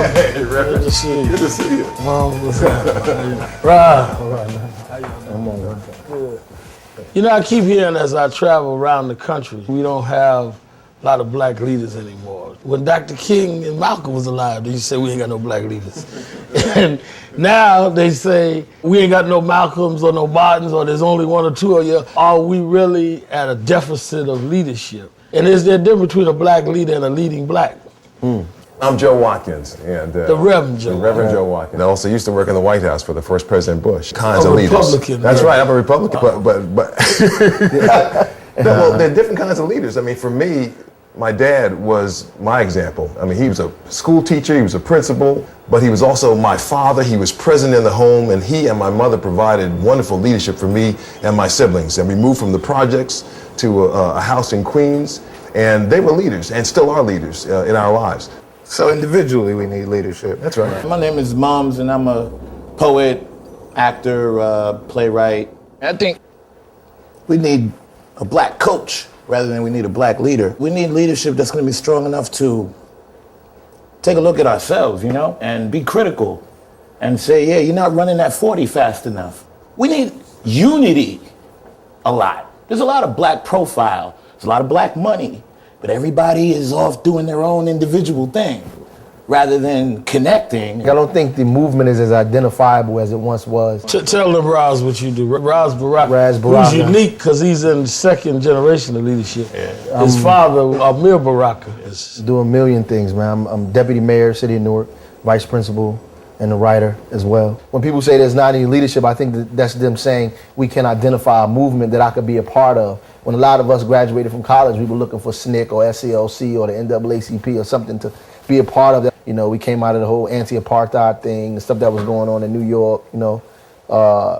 Rev. Hey, Rev. Good to see you. Good to see you. Mom, what's up? Rob. Come on. You know, I keep hearing as I travel around the country, we don't have a lot of black leaders anymore. When Dr. King and Malcolm was alive, they used to say we ain't got no black leaders. And now they say we ain't got no Malcolms or no Martins, or there's only one or two of you. Are we really at a deficit of leadership? And is there a difference between a black leader and a leading black? I'm Joe Watkins, and The Reverend Joe. The Reverend Joe Watkins. I also used to work in the White House for the first President Bush. Kinds A of leaders. Republican. That's right. I'm a Republican, but well, there are different kinds of leaders. I mean, for me, my dad was my example. I mean, he was a school teacher, he was a principal, but he was also my father. He was present in the home, and he and my mother provided wonderful leadership for me and my siblings. And we moved from the projects to a house in Queens, and they were leaders and still are leaders in our lives. So individually, we need leadership. That's right. My name is Moms, and I'm a poet, actor, playwright. I think we need a black coach rather than we need a black leader. We need leadership that's going to be strong enough to take a look at ourselves, you know, and be critical and say, yeah, you're not running that 40 fast enough. We need unity a lot. There's a lot of black profile. There's a lot of black money. But everybody is off doing their own individual thing rather than connecting. I don't think the movement is as identifiable as it once was. Tell them Raz what you do. Raz Baraka, Raz Baraka. who's unique because he's in the second generation of leadership. Yeah. His father, Amir Baraka, is Do a million things, man. I'm deputy mayor, city of Newark, vice principal, and a writer as well. When people say there's not any leadership, I think that's them saying we can identify a movement that I could be a part of. When a lot of us graduated from college, we were looking for SNCC or SCLC or the NAACP or something to be a part of that. You know, we came out of the whole anti-apartheid thing, the stuff that was going on in New York, you know.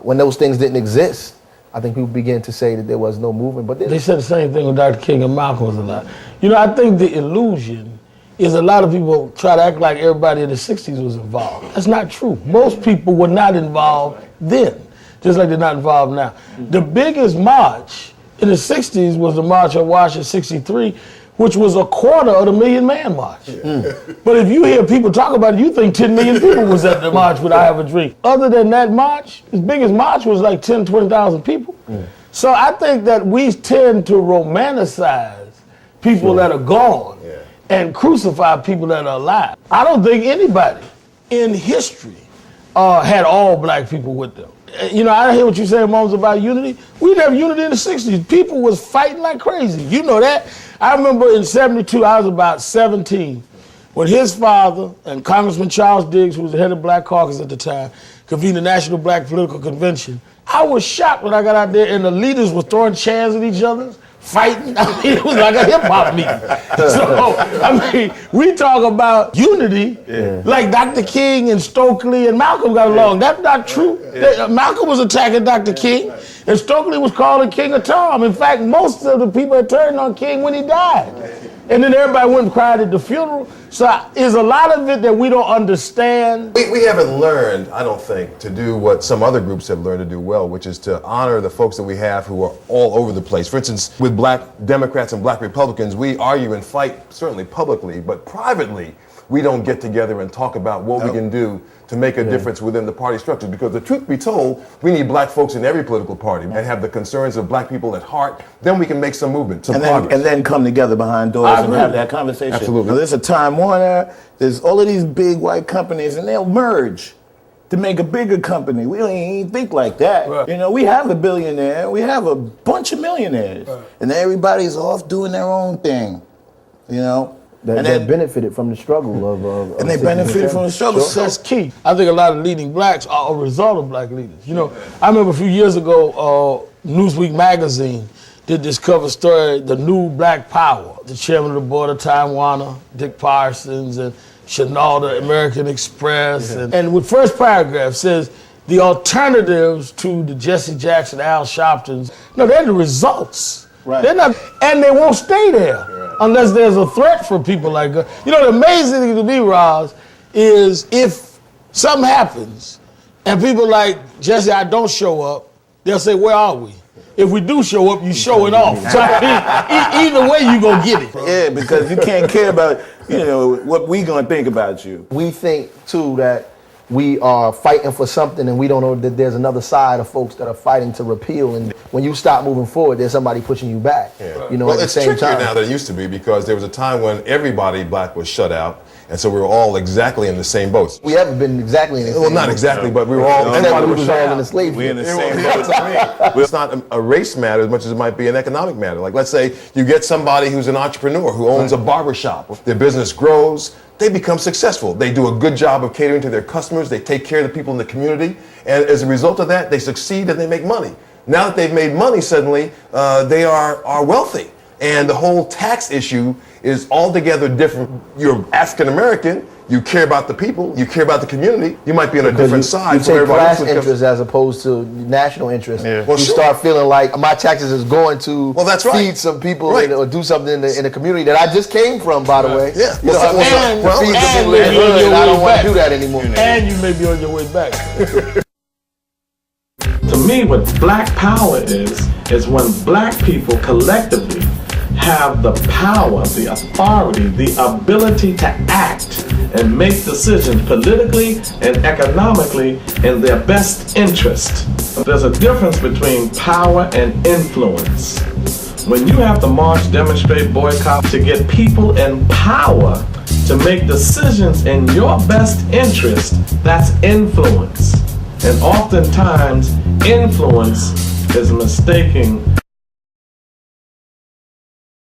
When those things didn't exist, I think people began to say that there was no movement. But they said the same thing when Dr. King and Malcolm was alive. You know, I think the illusion is a lot of people try to act like everybody in the 60s was involved. That's not true. Most people were not involved then, just like they're not involved now. The biggest march in the 60s was the March on Washington 63, which was a quarter of the Million Man March. But if you hear people talk about it, you think 10 million people was at the march with I Have a Dream. Other than that march, his biggest march was like 10, 20,000 people. So I think that we tend to romanticize people that are gone and crucify people that are alive. I don't think anybody in history had all black people with them. You know, I hear what you say, Moms, about unity. We didn't have unity in the 60s. People was fighting like crazy. You know that. I remember in 72, I was about 17, when his father and Congressman Charles Diggs, who was the head of Black Caucus at the time, convened the National Black Political Convention. I was shocked when I got out there and the leaders were throwing chairs at each other, fighting. I mean, it was like a hip hop meeting. So, I mean, we talk about unity, like Dr. King and Stokely and Malcolm got along. That's not true. Malcolm was attacking Dr. King, and Stokely was calling King a Tom. In fact, most of the people had turned on King when he died. And then everybody went and cried at the funeral. So is a lot of it that we don't understand? We haven't learned, I don't think, to do what some other groups have learned to do well, which is to honor the folks that we have who are all over the place. For instance, with black Democrats and black Republicans, we argue and fight, certainly publicly, but privately, we don't get together and talk about what we can do to make a difference within the party structure. Because the truth be told, we need black folks in every political party and have the concerns of black people at heart. Then we can make some movement, some progress. And then come together behind doors and have that conversation. Absolutely. Now, there's a Time Warner, there's all of these big white companies, and they'll merge to make a bigger company. We don't even think like that. Right. You know, we have a billionaire, we have a bunch of millionaires, and everybody's off doing their own thing, you know? That benefited from the struggle of and they benefited from the struggle. So that's key. I think a lot of leading blacks are a result of black leaders. You know, I remember a few years ago, Newsweek magazine did this cover story, The New Black Power. The chairman of the board of Time Warner, Dick Parsons, and Chanel, the American Express. And with first paragraph says, the alternatives to the Jesse Jackson, Al Sharptons, no, they're the results. Right. They're not, and they won't stay there unless there's a threat for people like us. You know, the amazing thing to me, Roz, is if something happens and people like Jesse, I don't show up, they'll say, where are we? If we do show up, you show it off. So I mean, either way, you gonna get it. Yeah, because you can't care about, what we gonna think about you. We think too that we are fighting for something and we don't know that there's another side of folks that are fighting to repeal, and when you stop moving forward, there's somebody pushing you back. Well, At the it's same trickier time. now than it used to be because there was a time when everybody black was shut out, and so we were all exactly in the same boats. We haven't been exactly in the Well, same not boat. exactly, but we were all. Except everybody we was was shut all out. in the slave. We in the same Yeah, boat. well, it's not a race matter as much as it might be an economic matter. Like, let's say you get somebody who's an entrepreneur who owns a barbershop. Their business grows. They become successful. They do a good job of catering to their customers. They take care of the people in the community. And as a result of that, they succeed and they make money. Now that they've made money, suddenly they are wealthy. And the whole tax issue is altogether different. You're African American. You care about the people. You care about the community. You might be on a different side You from take everybody class else. interest as opposed to national interest. Yeah. Well, you sure. start feeling like my taxes is going to Well, that's right. feed some people Right. or do something in the community that I just came from, by the way. Yeah. You know what I mean? Well, To feed the and people in the maybe on hood, your and I way don't want back. to do that anymore. And you may be on your way back. To me, what black power is when black people collectively have the power, the authority, the ability to act and make decisions politically and economically in their best interest. There's a difference between power and influence. When you have to march, demonstrate, boycott to get people in power to make decisions in your best interest, that's influence. And oftentimes, influence is mistaken